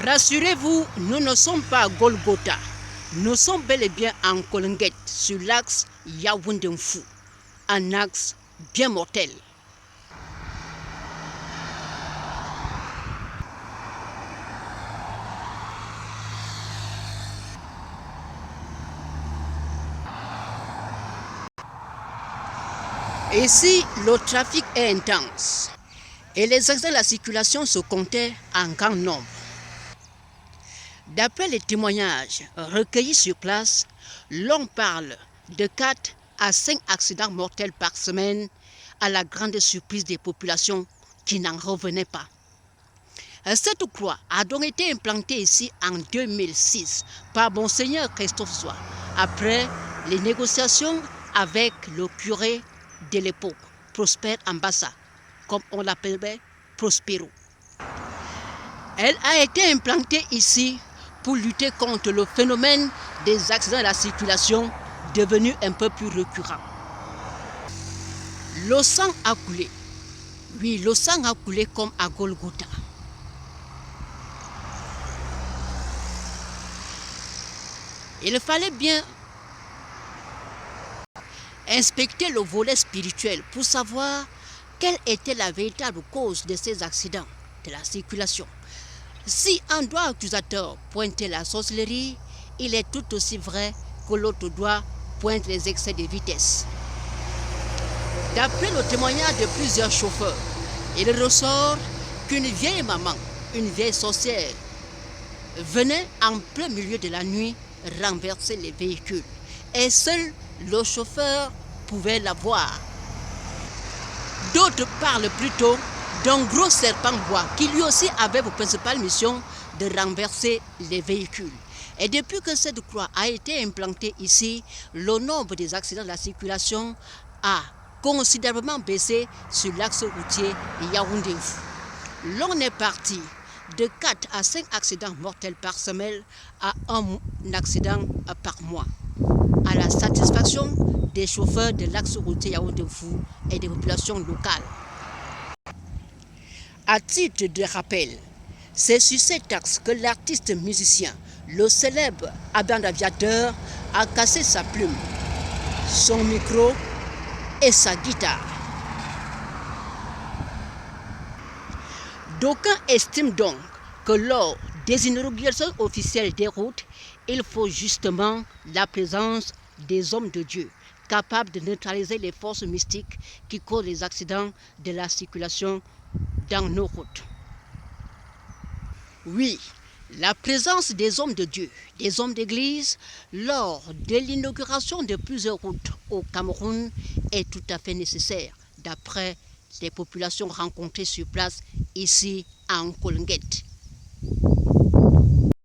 Rassurez-vous, nous ne sommes pas à Golgotha. Nous sommes bel et bien en Kolnguet, sur l'axe Yaoundé-Mfou, un axe bien mortel. Ici, le trafic est intense et les accidents de la circulation se comptaient en grand nombre. D'après les témoignages recueillis sur place, l'on parle de 4 à 5 accidents mortels par semaine, à la grande surprise des populations qui n'en revenaient pas. Cette croix a donc été implantée ici en 2006 par Monseigneur Christophe Zoua, après les négociations avec le curé de l'époque, Prosper Ambassa, comme on l'appelait Prospero. Elle a été implantée ici pour lutter contre le phénomène des accidents de la circulation devenu un peu plus récurrent. Le sang a coulé. Oui, le sang a coulé comme à Golgotha. Il fallait bien inspecter le volet spirituel pour savoir quelle était la véritable cause de ces accidents de la circulation. Si un doigt accusateur pointait la sorcellerie, il est tout aussi vrai que l'autre doigt pointe les excès de vitesse. D'après le témoignage de plusieurs chauffeurs, il ressort qu'une vieille maman, une vieille sorcière, venait en plein milieu de la nuit renverser les véhicules. Et seul le chauffeur pouvait la voir. D'autres parlent plutôt d'un gros serpent bois qui lui aussi avait pour principale mission de renverser les véhicules. Et depuis que cette croix a été implantée ici, le nombre des accidents de la circulation a considérablement baissé sur l'axe routier Yaoundé-Mfou. L'on est parti de 4 à 5 accidents mortels par semaine à un accident par mois, à la satisfaction des chauffeurs de l'axe routier Yaoundé-Mfou et des populations locales. À titre de rappel, c'est sur cet axe que l'artiste musicien, le célèbre Aband Aviateur, a cassé sa plume, son micro et sa guitare. D'aucuns estiment donc que lors des inaugurations officielles des routes, il faut justement la présence des hommes de Dieu, capables de neutraliser les forces mystiques qui causent les accidents de la circulation dans nos routes. Oui, la présence des hommes de Dieu, des hommes d'église, lors de l'inauguration de plusieurs routes au Cameroun est tout à fait nécessaire, d'après les populations rencontrées sur place ici en Kolnguet.